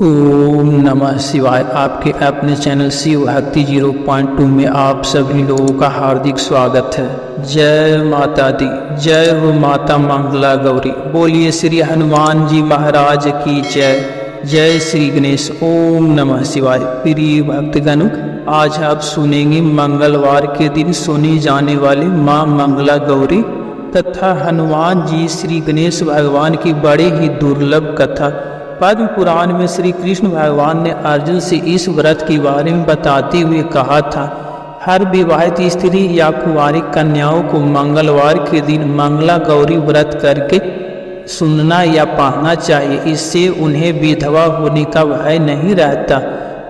ओम नमः शिवाय। आपके अपने चैनल शिव भक्ति 0.2 में आप सभी लोगों का हार्दिक स्वागत है। जय माता दी, जय हो माता मंगला गौरी। बोलिए श्री हनुमान जी महाराज की जय। जय श्री गणेश। ओम नमः शिवाय। प्रिय भक्तगण, आज आप सुनेंगे मंगलवार के दिन सुनी जाने वाली माँ मंगला गौरी तथा हनुमान जी श्री गणेश भगवान की बड़ी ही दुर्लभ कथा। पद्म पुराण में श्री कृष्ण भगवान ने अर्जुन से इस व्रत के बारे में बताते हुए कहा था, हर विवाहित स्त्री या कुंवारी कन्याओं को मंगलवार के दिन मंगला गौरी व्रत करके सुनना या पढ़ना चाहिए। इससे उन्हें विधवा होने का भय नहीं रहता।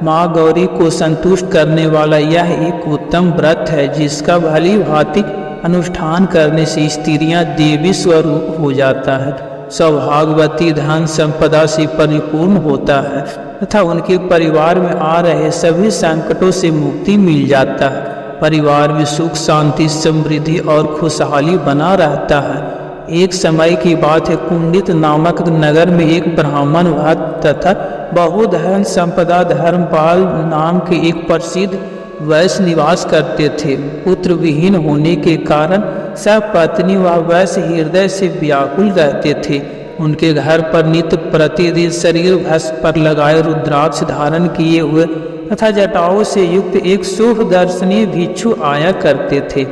माँ गौरी को संतुष्ट करने वाला यह एक उत्तम व्रत है, जिसका भली भांति अनुष्ठान करने से स्त्रियां देवी स्वरूप हो जाता है, सौभाग्यवती, धन संपदा से परिपूर्ण होता है तथा उनके परिवार में आ रहे सभी संकटों से मुक्ति मिल जाता है। परिवार में सुख शांति समृद्धि और खुशहाली बना रहता है। एक समय की बात है, कुंडित नामक नगर में एक ब्राह्मण भक्त तथा बहुधन संपदा धर्मपाल नाम के एक प्रसिद्ध वैश्य निवास करते थे। पुत्र विहीन होने के कारण सब पत्नी व वैश्य हृदय से व्याकुल रहते थे। उनके घर पर नित्य प्रतिदिन शरीर भस्म पर लगाए रुद्राक्ष धारण किए हुए तथा जटाओं से युक्त एक शुभ दर्शनीय भिक्षु आया करते थे,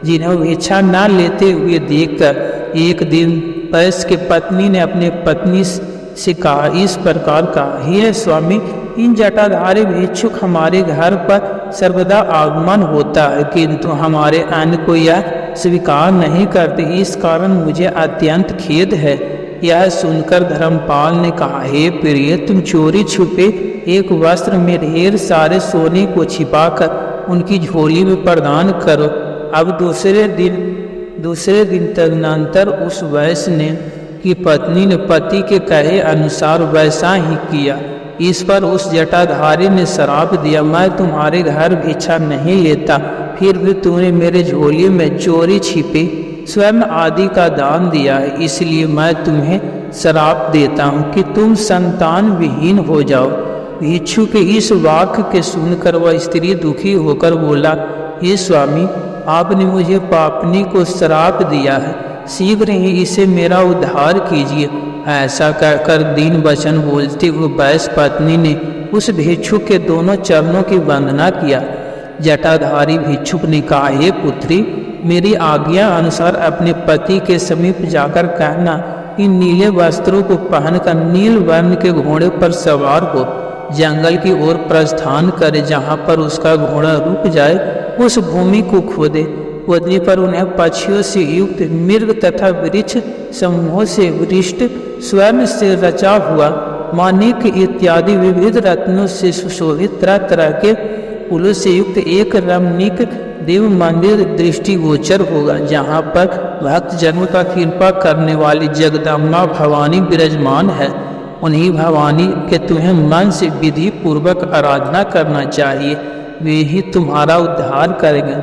जिन्हें भिक्षा न लेते हुए देखकर एक दिन वैश्य की पत्नी ने अपने पत्नी से कहा, इस प्रकार कहा, हे स्वामी, इन जटाधारी भिक्षुक हमारे घर पर सर्वदा आगमन होता है, किंतु हमारे अन्न को यह स्वीकार नहीं करते। इस कारण मुझे अत्यंत खेद है। यह सुनकर धर्मपाल ने कहा, हे प्रिय, तुम चोरी छुपे एक वस्त्र में ढेर सारे सोने को छिपाकर उनकी झोली में प्रदान करो। अब दूसरे दिन तदनंतर उस वैश्य की पत्नी ने पति के कहे अनुसार वैसा ही किया। इस पर उस जटाधारी ने श्राप दिया, मैं तुम्हारे घर भिक्षा नहीं लेता, फिर भी तुमने मेरे झोली में चोरी छिपे स्वर्ण आदि का दान दिया है, इसलिए मैं तुम्हें श्राप देता हूँ कि तुम संतान विहीन हो जाओ। भिक्षु के इस वाक्य के सुनकर वह स्त्री दुखी होकर बोला, हे स्वामी, आपने मुझे पापनी को श्राप दिया है, शीघ्र ही इसे मेरा उद्धार कीजिए। ऐसा कहकर दीन वचन बोलते हुए वैश्य पत्नी ने उस भिक्षुक के दोनों चरणों की वंदना किया। जटाधारी भिक्षुक ने कहा, हे पुत्री, मेरी आज्ञा अनुसार अपने पति के समीप जाकर कहना कि नीले वस्त्रों को पहनकर नील वर्ण के घोड़े पर सवार हो जंगल की ओर प्रस्थान करे। जहाँ पर उसका घोड़ा रुक जाए उस भूमि को खोदे पर उन्हें पक्षियों से युक्त मृग तथा वृक्ष समूहों से वृष्ट स्वर्ण से रचा हुआ माणिक इत्यादि विविध रत्नों से सुशोभित तरह तरह के फूलों से युक्त एक रमणीक देव मंदिर दृष्टिगोचर होगा, जहाँ पर भक्त जन्म का कृपा करने वाली जगदम्बा भवानी विराजमान है। उन्हीं भवानी के तुम्हें मन से विधि पूर्वक आराधना करना चाहिए, वे ही तुम्हारा उद्धार करेंगे।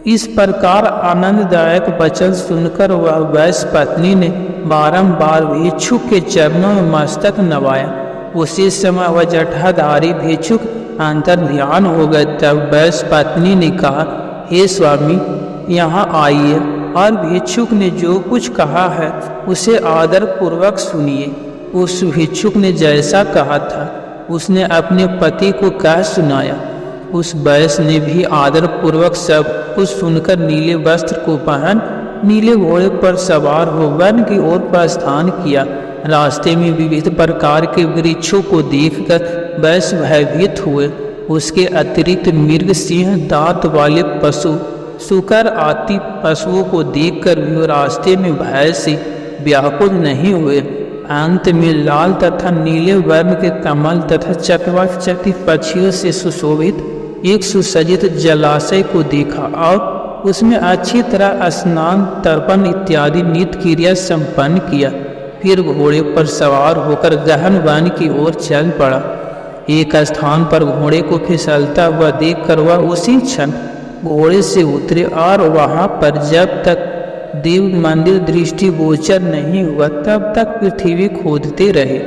इस प्रकार आनंददायक वचन सुनकर वह वैश्य पत्नी ने बारंबार भिक्षुक के चरणों में मस्तक नवाया। उसी समय वह जटाधारी भिक्षुक अंतर ध्यान हो गए। तब वैश्य पत्नी ने कहा, हे स्वामी, यहाँ आइए और भिक्षुक ने जो कुछ कहा है उसे आदर पूर्वक सुनिए। उस भिक्षुक ने जैसा कहा था उसने अपने पति को कह सुनाया। उस वैश्य ने भी आदर पूर्वक सब कुछ सुनकर नीले वस्त्र को पहन नीले घोड़े पर सवार हो वन की ओर प्रस्थान किया। रास्ते में विविध प्रकार के वृक्षों को देखकर वैश्य भयभीत हुए। उसके अतिरिक्त मृग, सिंह, दांत वाले पशु, सूकर आदि पशुओं को देखकर भी रास्ते में भय से व्याकुल नहीं हुए। अंत में लाल तथा नीले वर्ण के कमल तथा चकवाचक पक्षियों से सुशोभित एक सुसज्जित जलाशय को देखा और उसमें अच्छी तरह स्नान, तर्पण इत्यादि नित्य क्रिया संपन्न किया। फिर घोड़े पर सवार होकर गहन वन की ओर चल पड़ा। एक स्थान पर घोड़े को फिसलता हुआ देखकर वह उसी क्षण घोड़े से उतरे और वहां पर जब तक देव मंदिर दृष्टिगोचर नहीं हुआ तब तक पृथ्वी खोदते रहे।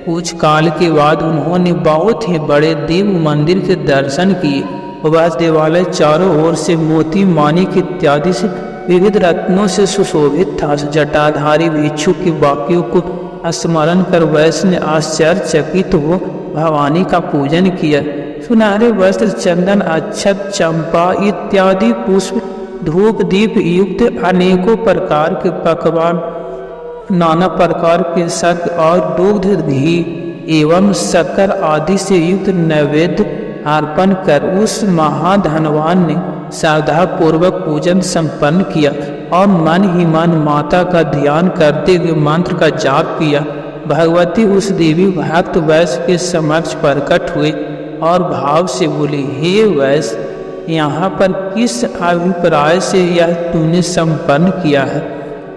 कुछ काल के बाद उन्होंने बहुत ही बड़े देव मंदिर के दर्शन किए। वह देवालय चारों ओर से मोती माणिक इत्यादि से विविध रत्नों से सुशोभित था। जटाधारी भिक्षु के वाक्यों को स्मरण कर वैश्य ने आश्चर्यचकित हो भवानी का पूजन किया। सुनहरे वस्त्र, चंदन, अक्षत, चंपा इत्यादि पुष्प, धूप दीप युक्त अनेकों प्रकार के पकवान, नाना प्रकार के शक और दुग्ध, घी एवं शक्कर आदि से युक्त नैवेद्य अर्पण कर उस महाधनवान ने श्रद्धा पूर्वक पूजन संपन्न किया और मन ही मन माता का ध्यान करते हुए मंत्र का जाप किया। भगवती उस देवी भक्त वैश्य के समक्ष प्रकट हुए और भाव से बोली, हे वैश्य, यहाँ पर किस अभिप्राय से यह तूने संपन्न किया है?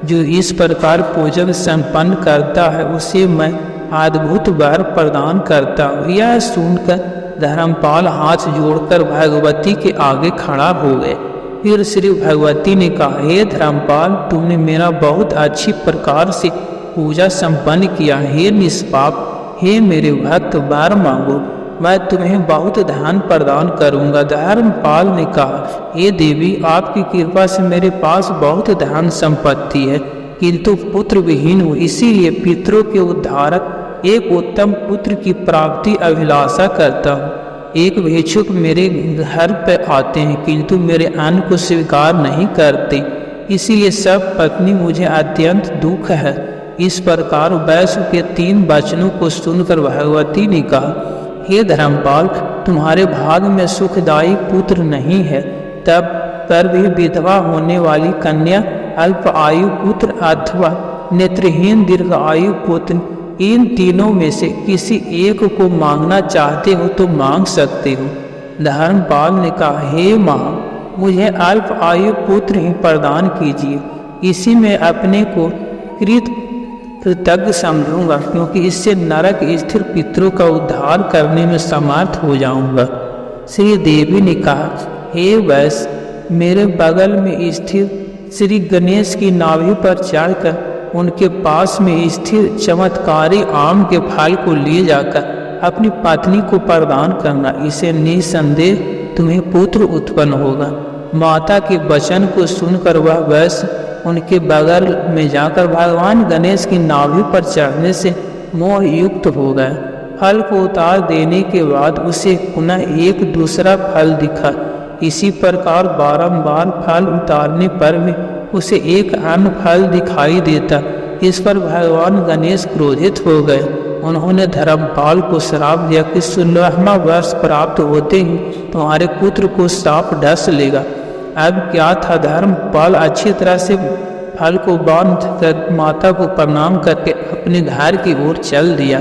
जो इस प्रकार पूजन संपन्न करता है उसे मैं अद्भुत वर प्रदान करता हूँ। यह सुनकर धर्मपाल हाथ जोड़कर भगवती के आगे खड़ा हो गए। फिर श्री भगवती ने कहा, हे धर्मपाल, तुमने मेरा बहुत अच्छी प्रकार से पूजा संपन्न किया। हे निष्पाप, हे मेरे भक्त, वर मांगो, मैं तुम्हें बहुत धन प्रदान करूंगा। धर्मपाल ने कहा, हे देवी, आपकी कृपा से मेरे पास बहुत धन संपत्ति है, किंतु पुत्र विहीन हूँ। इसीलिए पितरों के उद्धारक एक उत्तम पुत्र की प्राप्ति अभिलाषा करता हूँ। एक भिक्षुक मेरे घर पर आते हैं, किंतु मेरे अन्न को स्वीकार नहीं करते, इसीलिए सब पत्नी मुझे अत्यंत दुख है। इस प्रकार वैश्य के 3 वचनों को सुनकर भगवती ने कहा, हे धर्मपाल, तुम्हारे भाग में सुखदायी पुत्र नहीं है, तब पर भी विधवा होने वाली कन्या, अल्प आयु पुत्र अथवा नेत्रहीन दीर्घ आयु पुत्र, इन तीनों में से किसी एक को मांगना चाहते हो तो मांग सकते हो। धर्मपाल ने कहा, हे माँ, मुझे अल्प आयु पुत्र ही प्रदान कीजिए, इसी में अपने को कृतज्ञ समझूंगा, क्योंकि इससे नरक स्थिर पितरों का उद्धार करने में समर्थ हो जाऊंगा। श्री देवी ने कहा, हे वैश्य, मेरे बगल में स्थिर श्री गणेश की नाभि पर चढ़कर उनके पास में स्थिर चमत्कारी आम के फल को ले जाकर अपनी पत्नी को प्रदान करना, इसे निसंदेह तुम्हें पुत्र उत्पन्न होगा। माता के वचन को सुनकर वह वैश्य उनके बगल में जाकर भगवान गणेश की नाभि पर चढ़ने से मोह युक्त हो गए। फल को उतार देने के बाद उसे पुनः एक दूसरा फल दिखा। इसी प्रकार बारंबार फल उतारने पर भी उसे एक अन्य फल दिखाई देता। इस पर भगवान गणेश क्रोधित हो गए। उन्होंने धर्मपाल को श्राप दिया कि 16वां वर्ष प्राप्त होते ही तुम्हारे पुत्र को सांप डस लेगा। अब क्या था, धर्मपाल अच्छी तरह से फल को बांध कर माता को प्रणाम करके अपने घर की ओर चल दिया।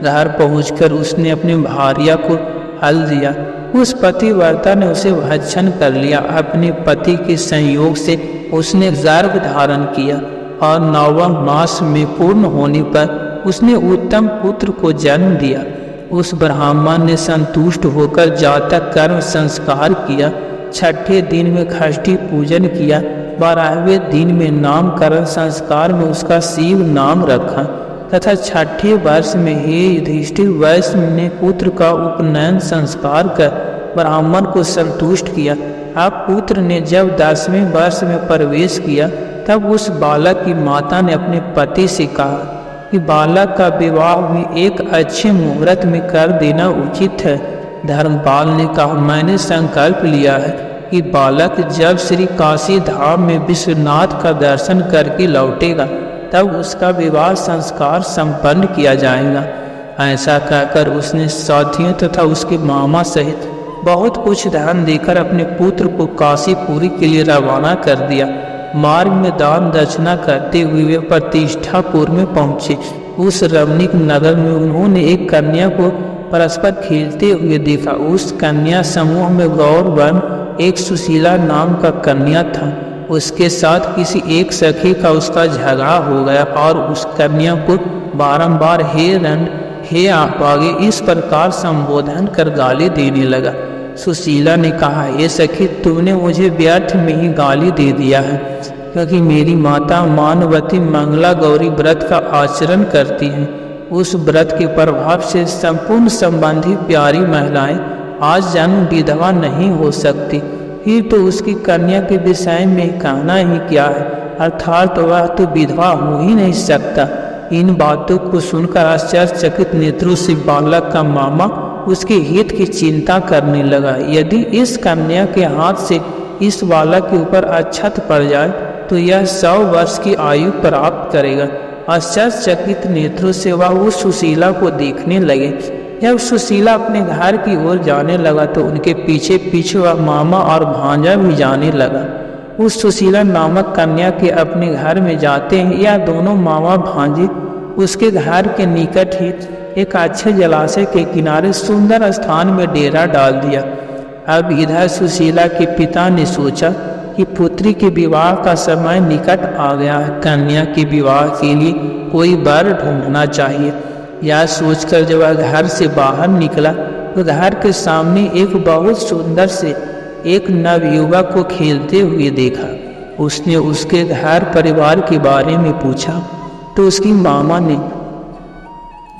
घर पहुंचकर उसने अपनी भार्या को हल दिया। उस पतिव्रता ने उसे भक्षण कर लिया। अपने पति के संयोग से उसने गर्भ धारण किया और 9वां मास में पूर्ण होने पर उसने उत्तम पुत्र को जन्म दिया। उस ब्राह्मण ने संतुष्ट होकर जातक कर्म संस्कार किया। 6ठे दिन में षष्ठी पूजन किया। 12वें दिन में नामकरण संस्कार में उसका शिव नाम रखा तथा 6ठे वर्ष में हे युधिष्ठिर वैश्य ने पुत्र का उपनयन संस्कार कर ब्राह्मण को संतुष्ट किया। अब पुत्र ने जब 10वें वर्ष में प्रवेश किया तब उस बालक की माता ने अपने पति से कहा कि बालक का विवाह भी एक अच्छे मुहूर्त में कर देना उचित है। धर्मपाल ने कहा, मैंने संकल्प लिया है कि बालक जब श्री काशी धाम में विश्वनाथ का दर्शन करके लौटेगा तब उसका विवाह संस्कार संपन्न किया जाएगा। ऐसा कहकर उसने साथियों तथा उसके मामा सहित बहुत कुछ धन देकर अपने पुत्र को काशीपुरी के लिए रवाना कर दिया। मार्ग में दान दक्षिणा करते हुए वे प्रतिष्ठापुर में पहुंचे। उस रमणीक नगर में उन्होंने एक कन्या को परस्पर खेलते हुए देखा। उस कन्या समूह में गौरवन एक सुशीला नाम का कन्या था। उसके साथ किसी एक सखी का उसका झगड़ा हो गया और उस कन्या को बारंबार हे रंड, हे आगे इस प्रकार संबोधन कर गाली देने लगा। सुशीला ने कहा, हे सखी, तुमने मुझे व्यर्थ में ही गाली दे दिया है, क्योंकि मेरी माता मानवती मंगला गौरी व्रत का आचरण करती है। उस व्रत के प्रभाव से संपूर्ण संबंधी प्यारी महिलाएं आज जन्म विधवा नहीं हो सकती, फिर तो उसकी कन्या के विषय में कहना ही क्या है, अर्थात वह तो विधवा हो ही नहीं सकता। इन बातों को सुनकर आश्चर्यचकित नेत्रों से बालक का मामा उसके हित की चिंता करने लगा। यदि इस कन्या के हाथ से इस बालक के ऊपर अक्षत पड़ जाए तो यह 100 वर्ष की आयु प्राप्त करेगा। आश्चर्यचकित नेत्रों से वह उस सुशीला को देखने लगे। जब सुशीला अपने घर की ओर जाने लगा तो उनके पीछे पीछे वह मामा और भांजा भी जाने लगा। उस सुशीला नामक कन्या के अपने घर में जाते हैं या दोनों मामा भांजे उसके घर के निकट ही एक अच्छे जलाशय के किनारे सुंदर स्थान में डेरा डाल दिया। अब इधर सुशीला के पिता ने सोचा कि पुत्री के विवाह का समय निकट आ गया है, कन्या के विवाह के लिए कोई वर ढूंढना चाहिए। यह सोचकर जब वह घर से बाहर निकला तो घर के सामने एक बहुत सुंदर से एक नवयुवक को खेलते हुए देखा। उसने उसके घर परिवार के बारे में पूछा तो उसकी मामा ने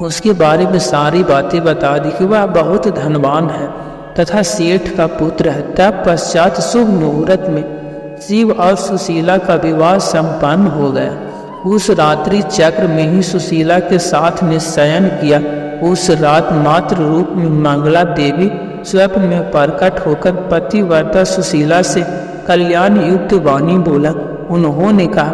उसके बारे में सारी बातें बता दी कि वह बहुत धनवान है तथा सेठ का पुत्र है। तत्पश्चात शुभ मुहूर्त में शिव और सुशीला का विवाह संपन्न हो गया। उस रात्रि चक्र में ही सुशीला के साथ ने शयन किया। उस रात मात्र रूप में मंगला देवी स्वप्न में प्रकट होकर पतिव्रता सुशीला से कल्याण युक्त वाणी बोला। उन्होंने कहा,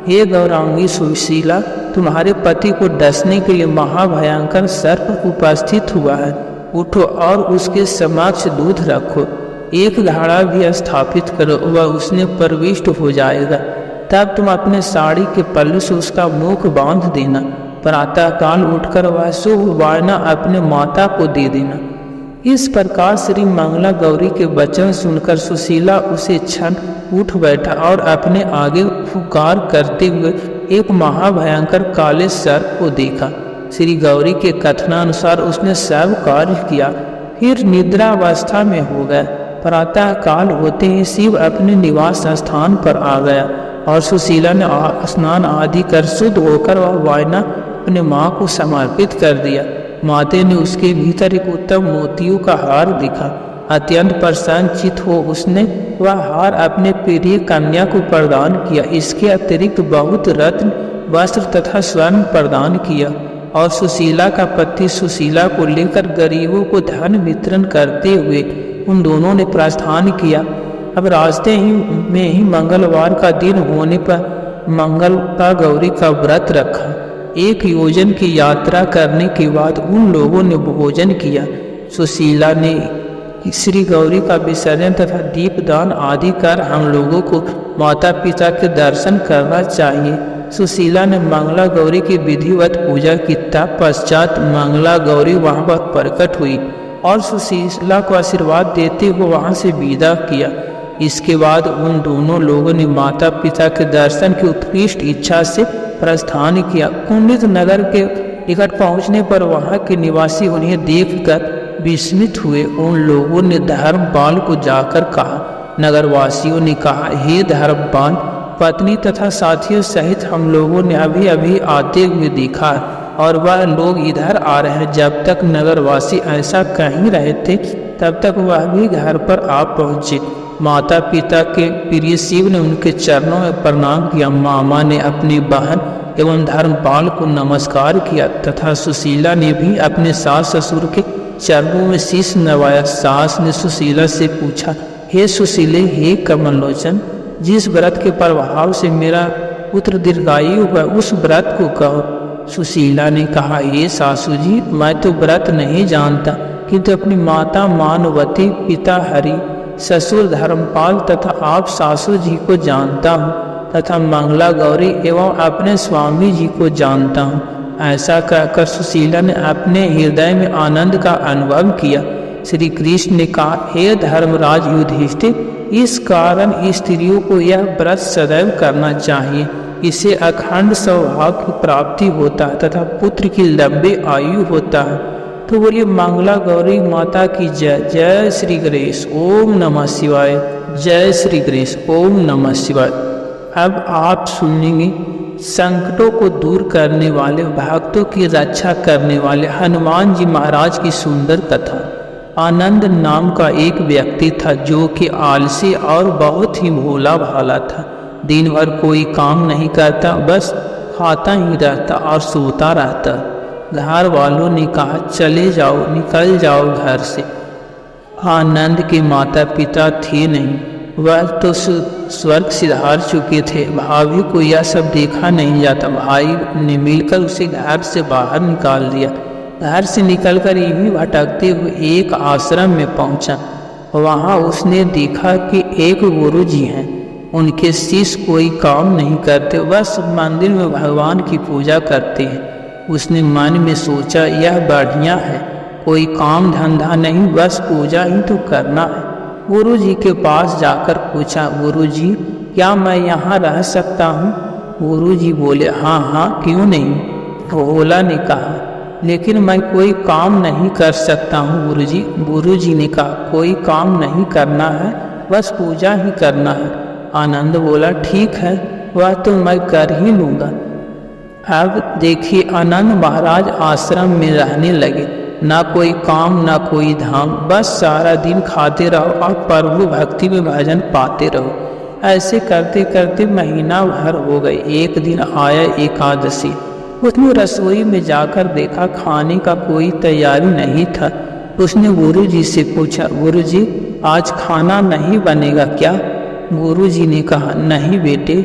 हे गौरांगी सुशीला, तुम्हारे पति को डसने के लिए महाभयंकर सर्प उपस्थित हुआ है। उठो और उसके समक्ष दूध रखो, एक घड़ा भी स्थापित करो, वह उसने प्रविष्ट हो जाएगा। तब तुम अपने साड़ी के पल्लू से उसका मुख बांध देना। प्रातःकाल उठकर वह शुभ वायना अपने माता को दे देना। इस प्रकार श्री मंगला गौरी के वचन सुनकर सुशीला उसे क्षण उठ बैठा और अपने आगे पुकार करते हुए एक महाभयंकर काले सर्प को देखा। श्री गौरी के कथनानुसार उसने सब कार्य किया, फिर निद्रावस्था में हो गया। प्रातः काल होते ही शिव अपने निवास स्थान पर आ गया और सुशीला ने स्नान आदि कर शुद्ध होकर वह वायना अपने माँ को समर्पित कर दिया। माते ने उसके भीतर एक उत्तम मोतियों का हार दिखा। अत्यंत प्रसन्नचित हो उसने वह हार अपने प्रिय कन्या को प्रदान किया। इसके अतिरिक्त बहुत रत्न, वस्त्र तथा स्वर्ण प्रदान किया और सुशीला का पति सुशीला को लेकर गरीबों को धन वितरण करते हुए उन दोनों ने प्रस्थान किया। अब रास्ते में ही मंगलवार का दिन होने पर मंगला गौरी का व्रत रखा। 1 योजन की यात्रा करने के बाद उन लोगों ने भोजन किया। सुशीला ने श्री गौरी का विसर्जन तथा दीपदान आदि कर हम लोगों को माता पिता के दर्शन करना चाहिए। सुशीला ने मंगला गौरी की विधिवत पूजा की। तत्पश्चात मंगला गौरी वहाँ पर प्रकट हुई और सुशीला को आशीर्वाद देते हुए वहाँ से विदा किया। इसके बाद उन दोनों लोगों ने माता पिता के दर्शन की उत्कृष्ट इच्छा से प्रस्थान किया। कुंडित नगर के निकट पहुँचने पर वहाँ के निवासी उन्हें देखकर विस्मित हुए। उन लोगों ने धर्मपाल को जाकर कहा। नगरवासियों ने कहा, हे धर्मपाल, पत्नी तथा साथियों सहित हम लोगों ने अभी अभी आते हुए देखा और वह लोग इधर आ रहे हैं। जब तक नगरवासी ऐसा कह रहे थे तब तक वह भी घर पर आ पहुँचे। माता पिता के प्रिय शिव ने उनके चरणों में प्रणाम किया। मामा ने अपनी बहन एवं धर्मपाल को नमस्कार किया तथा सुशीला ने भी अपने सास ससुर के चरणों में शीश नवाया। सास ने सुशीला से पूछा, हे सुशीले, हे कमलोचन, जिस व्रत के प्रभाव से मेरा पुत्र दीर्घायु हुआ उस व्रत को कहो। सुशीला ने कहा, हे सासू जी, मैं तो व्रत नहीं जानता, किंतु अपनी माता मानवती, पिता हरि, ससुर धर्मपाल तथा आप सासू जी को जानता हूँ तथा मंगला गौरी एवं अपने स्वामी जी को जानता हूँ। ऐसा कहकर सुशीला ने अपने हृदय में आनंद का अनुभव किया। श्री कृष्ण ने कहा, हे धर्मराज युधिष्ठिर, इस कारण स्त्रियों को यह व्रत सदैव करना चाहिए। इससे अखंड सौभाग्य की प्राप्ति होता है तथा पुत्र की लंबी आयु होता है। तो बोलिए मंगला गौरी माता की जय। जय श्री गणेश। ओम नमः शिवाय। जय श्री गणेश। ओम नमः शिवाय। अब आप सुनेंगे संकटों को दूर करने वाले, भक्तों की रक्षा करने वाले हनुमान जी महाराज की सुंदर कथा। आनंद नाम का एक व्यक्ति था जो कि आलसी और बहुत ही भोला भाला था। दिन भर कोई काम नहीं करता, बस खाता ही रहता और सोता रहता। घर वालों ने कहा चले जाओ, निकल जाओ घर से। आनंद के माता पिता थे नहीं, वह तो स्वर्ग सिधार चुके थे। भाभी को यह सब देखा नहीं जाता। भाई ने मिलकर उसे घर से बाहर निकाल दिया। घर से निकलकर यूं भटकते हुए एक आश्रम में पहुंचा। वहां उसने देखा कि एक गुरु जी हैं। उनके शिष्य कोई काम नहीं करते, बस मंदिर में भगवान की पूजा करते हैं। उसने मन में सोचा यह बढ़िया है, कोई काम धंधा नहीं, बस पूजा ही तो करना है। गुरु जी के पास जाकर पूछा, गुरु जी क्या मैं यहाँ रह सकता हूँ? गुरु जी बोले हाँ हाँ क्यों नहीं। भोला ने कहा लेकिन मैं कोई काम नहीं कर सकता हूँ गुरु जी। गुरु जी ने कहा कोई काम नहीं करना है, बस पूजा ही करना है। आनंद बोला ठीक है, वह तो मैं कर ही लूँगा। अब देखिए आनंद महाराज आश्रम में रहने लगे। ना कोई काम ना कोई धाम, बस सारा दिन खाते रहो और प्रभु भक्ति में भजन पाते रहो। ऐसे करते करते महीना भर हो गए। एक दिन आया एकादशी। उसने रसोई में जाकर देखा खाने का कोई तैयारी नहीं था। उसने गुरु जी से पूछा गुरु जी आज खाना नहीं बनेगा क्या? गुरु जी ने कहा नहीं बेटे,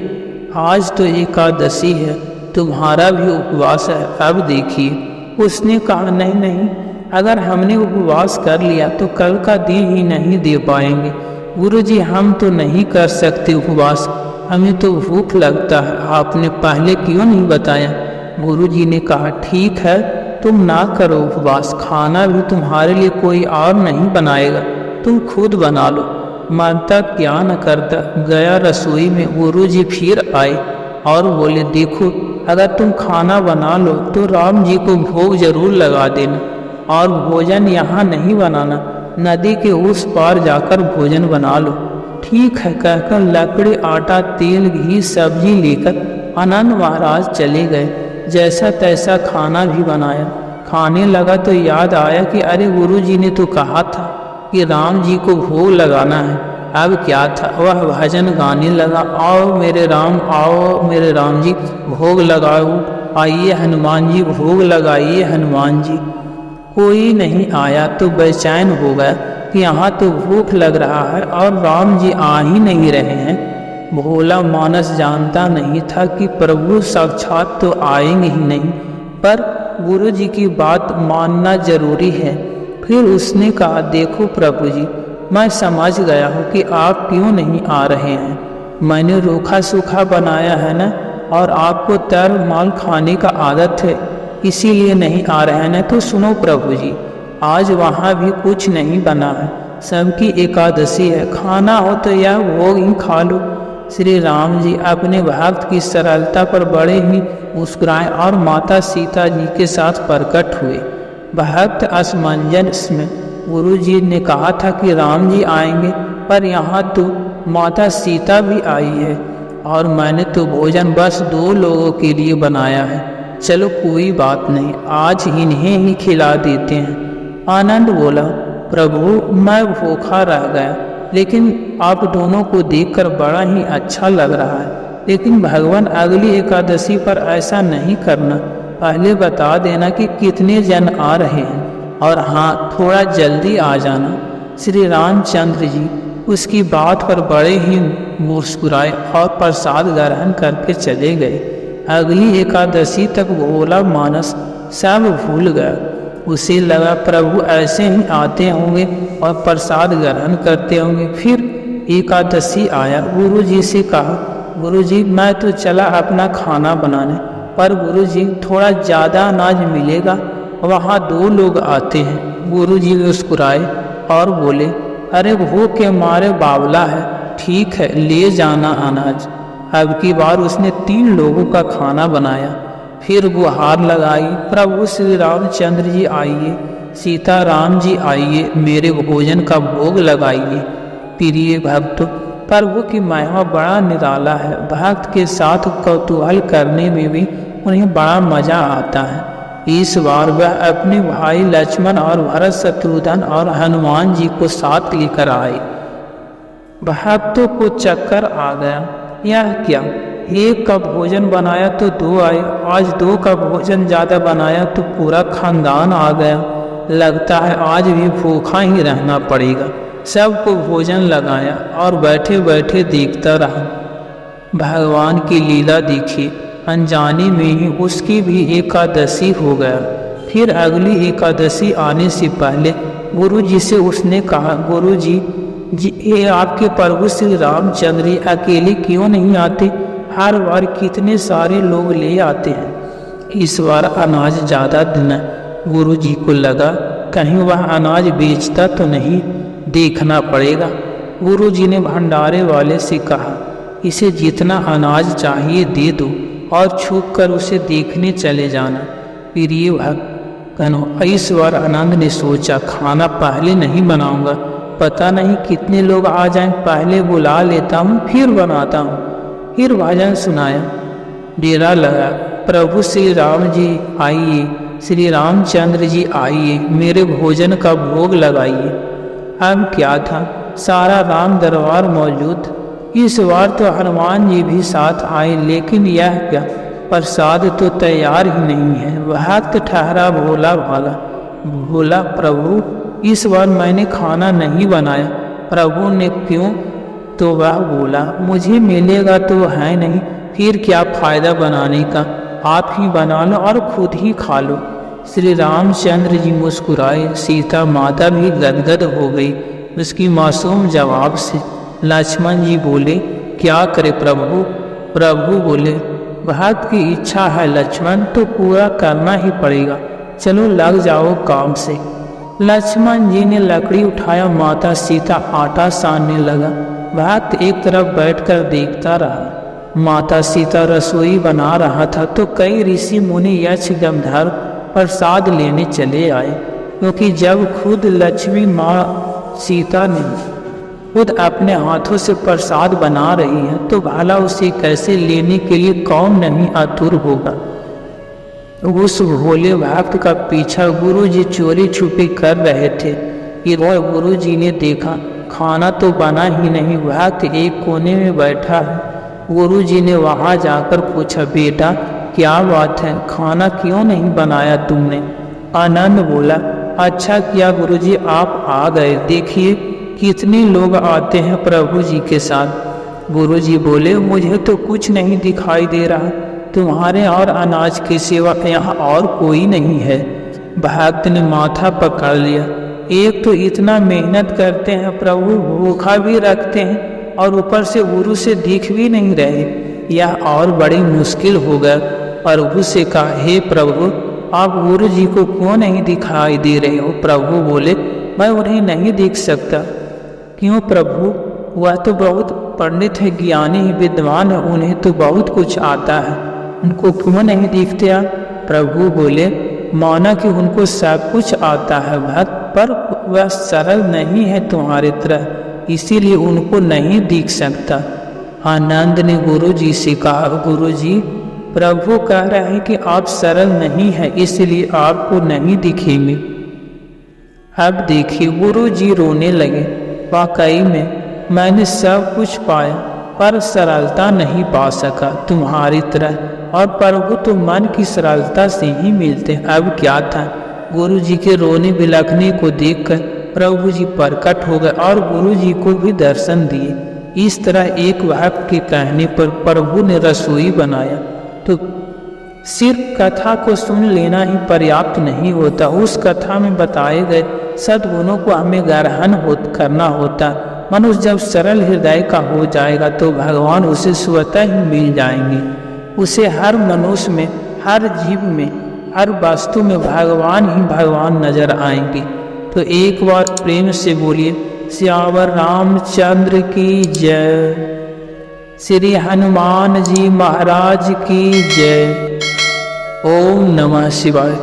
आज तो एकादशी है, तुम्हारा भी उपवास है। अब देखिए। उसने कहा नहीं नहीं, अगर हमने उपवास कर लिया तो कल का दिन ही नहीं दे पाएंगे। गुरु जी हम तो नहीं कर सकते उपवास, हमें तो भूख लगता है, आपने पहले क्यों नहीं बताया? गुरु जी ने कहा ठीक है तुम ना करो उपवास, खाना भी तुम्हारे लिए कोई और नहीं बनाएगा, तुम खुद बना लो। मानता क्या न करता गया रसोई में। गुरु जी फिर आए और बोले देखो अगर तुम खाना बना लो तो राम जी को भोग जरूर लगा देना और भोजन यहाँ नहीं बनाना, नदी के उस पार जाकर भोजन बना लो। ठीक है कहकर लकड़ी आटा तेल घी सब्जी लेकर आनंद महाराज चले गए। जैसा तैसा खाना भी बनाया। खाने लगा तो याद आया कि अरे गुरु जी ने तो कहा था कि राम जी को भोग लगाना है। अब क्या था, वह भजन गाने लगा, आओ मेरे राम जी भोग लगाओ, आइए हनुमान जी भोग लगाइए हनुमान जी। कोई नहीं आया तो बेचैन हो गया कि यहाँ तो भूख लग रहा है और राम जी आ ही नहीं रहे हैं। भोला मानस जानता नहीं था कि प्रभु साक्षात तो आएंगे ही नहीं, पर गुरु जी की बात मानना जरूरी है। फिर उसने कहा देखो प्रभु जी, मैं समझ गया हूँ कि आप क्यों नहीं आ रहे हैं। मैंने रूखा सूखा बनाया है ना, और आपको तर माल खाने का आदत है, इसीलिए नहीं आ रहे हैं। ना तो सुनो प्रभु जी, आज वहाँ भी कुछ नहीं बना है, सबकी एकादशी है, खाना हो तो यह भोग ही खा लो। श्री राम जी अपने भक्त की सरलता पर बड़े ही मुस्कुराए और माता सीता जी के साथ प्रकट हुए। भक्त असमंजस में गुरु जी ने कहा था कि राम जी आएंगे, पर यहाँ तो माता सीता भी आई है और मैंने तो भोजन बस 2 लोगों के लिए बनाया है। चलो कोई बात नहीं, आज इन्हें ही खिला देते हैं। आनंद बोला प्रभु मैं भूखा रह गया, लेकिन आप दोनों को देखकर बड़ा ही अच्छा लग रहा है। लेकिन भगवान अगली एकादशी पर ऐसा नहीं करना, पहले बता देना कि कितने जन आ रहे हैं, और हाँ थोड़ा जल्दी आ जाना। श्री रामचंद्र जी उसकी बात पर बड़े ही मुस्कुराए और प्रसाद ग्रहण करके चले गए। अगली एकादशी तक भोला मानस सब भूल गया। उसे लगा प्रभु ऐसे ही आते होंगे और प्रसाद ग्रहण करते होंगे। फिर एकादशी आया। गुरु जी से कहा गुरु जी मैं तो चला अपना खाना बनाने, पर गुरु जी थोड़ा ज़्यादा अनाज मिलेगा, वहाँ 2 लोग आते हैं। गुरु जी मुस्कुराए और बोले अरे भूख के मारे बावला है, ठीक है ले जाना अनाज। अब की बार उसने 3 लोगों का खाना बनाया। फिर गुहार लगाई प्रभु श्री रामचंद्र जी आइए, सीता राम जी आइए, मेरे भोजन का भोग लगाइए। प्रिय भक्त प्रभु की महिमा बड़ा निराला है। भक्त के साथ कौतूहल करने में भी उन्हें बड़ा मजा आता है। इस बार वह अपने भाई लक्ष्मण और भरत, शत्रुघ्न और हनुमान जी को साथ लेकर आए। भक्तों को चक्कर आ गया, यह क्या, एक का भोजन बनाया तो दो आए, आज दो का भोजन ज़्यादा बनाया तो पूरा खानदान आ गया। लगता है आज भी भूखा ही रहना पड़ेगा। सबको भोजन लगाया और बैठे बैठे देखता रहा। भगवान की लीला देखी, अनजाने में ही उसकी भी एकादशी हो गया। फिर अगली एकादशी आने से पहले गुरु जी से उसने कहा, गुरु जी ये आपके प्रभु श्री रामचंद्र अकेले क्यों नहीं आते? हर बार कितने सारे लोग ले आते हैं, इस बार अनाज ज़्यादा देना। गुरु जी को लगा कहीं वह अनाज बेचता तो नहीं, देखना पड़ेगा। गुरु जी ने भंडारे वाले से कहा, इसे जितना अनाज चाहिए दे दो और छुप कर उसे देखने चले जाना। प्रिय भक्तों, इस बार आनंद ने सोचा खाना पहले नहीं बनाऊंगा, पता नहीं कितने लोग आ जाएं, पहले बुला लेता हूँ फिर बनाता हूँ। फिर भजन सुनाया, डेरा लगा, प्रभु श्री राम जी आइए, श्री रामचंद्र जी आइए, मेरे भोजन का भोग लगाइए। अब क्या था, सारा राम दरबार मौजूद। इस बार तो हनुमान जी भी साथ आए, लेकिन यह क्या, प्रसाद तो तैयार ही नहीं है। भक्त ठहरा भोला भाला, भोला प्रभु इस बार मैंने खाना नहीं बनाया। प्रभु ने क्यों? तो वह बोला, मुझे मिलेगा तो है नहीं, फिर क्या फायदा बनाने का, आप ही बना लो और खुद ही खा लो। श्री रामचंद्र जी मुस्कुराए, सीता माता भी गदगद हो गई उसकी मासूम जवाब से। लक्ष्मण जी बोले, क्या करे प्रभु? प्रभु बोले, भक्त की इच्छा है लक्ष्मण, तो पूरा करना ही पड़ेगा, चलो लग जाओ काम से। लक्ष्मण जी ने लकड़ी उठाया, माता सीता आटा सानने लगा। भक्त एक तरफ बैठकर देखता रहा। माता सीता रसोई बना रहा था तो कई ऋषि मुनि यक्ष गंधर्व प्रसाद लेने चले आए, क्योंकि जब खुद लक्ष्मी माँ सीता ने खुद अपने हाथों से प्रसाद बना रही है तो भला उसे कैसे लेने के लिए कौन नहीं आतुर होगा। उस भोले भक्त का पीछा गुरु जी चोरी छुपी कर रहे थे। इधर गुरु जी ने देखा खाना तो बना ही नहीं, भक्त एक कोने में बैठा है। गुरु जी ने वहां जाकर पूछा, बेटा क्या बात है, खाना क्यों नहीं बनाया तुमने? आनंद बोला, अच्छा किया गुरु जी आप आ गए, देखिए कितने लोग आते हैं प्रभु जी के साथ। गुरु जी बोले, मुझे तो कुछ नहीं दिखाई दे रहा, तुम्हारे और अनाज के सिवा यहाँ और कोई नहीं है। भक्त ने माथा पकड़ लिया, एक तो इतना मेहनत करते हैं प्रभु, भूखा भी रखते हैं और ऊपर से गुरु से दिख भी नहीं रहे, यह और बड़ी मुश्किल हो गया। प्रभु से कहा, हे प्रभु आप गुरु जी को क्यों नहीं दिखाई दे रहे हो? प्रभु बोले, मैं उन्हें नहीं देख सकता। क्यों प्रभु? वह तो बहुत पंडित है, ज्ञानी है, विद्वान है, उन्हें तो बहुत कुछ आता है, उनको क्यों नहीं दिखते आप? प्रभु बोले, माना कि उनको सब कुछ आता है भक्त, पर वह सरल नहीं है तुम्हारी तरह, इसीलिए उनको नहीं दिख सकता। आनंद ने गुरु जी से कहा, गुरु जी प्रभु कह रहे हैं कि आप सरल नहीं है, इसलिए आपको नहीं दिखेंगे। अब देखिए गुरु जी रोने लगे, वाकई में मैंने सब कुछ पाया पर सरलता नहीं पा सका तुम्हारी तरह, और प्रभु तो मन की सरलता से ही मिलते। अब क्या था, गुरु जी के रोने बिलखने को देखकर प्रभु जी प्रकट हो गए और गुरु जी को भी दर्शन दिए। इस तरह एक भक्त के कहने पर प्रभु ने रसोई बनाया, तो सिर्फ कथा को सुन लेना ही पर्याप्त नहीं होता, उस कथा में बताए गए सद्गुणों को हमें ग्रहण करना होता। मनुष्य जब सरल हृदय का हो जाएगा तो भगवान उसे स्वतः ही मिल जाएंगे। उसे हर मनुष्य में, हर जीव में, हर वस्तु में भगवान ही भगवान नजर आएंगे। तो एक बार प्रेम से बोलिए, सियावर रामचंद्र की जय, श्री हनुमान जी महाराज की जय। ओम नमः शिवाय।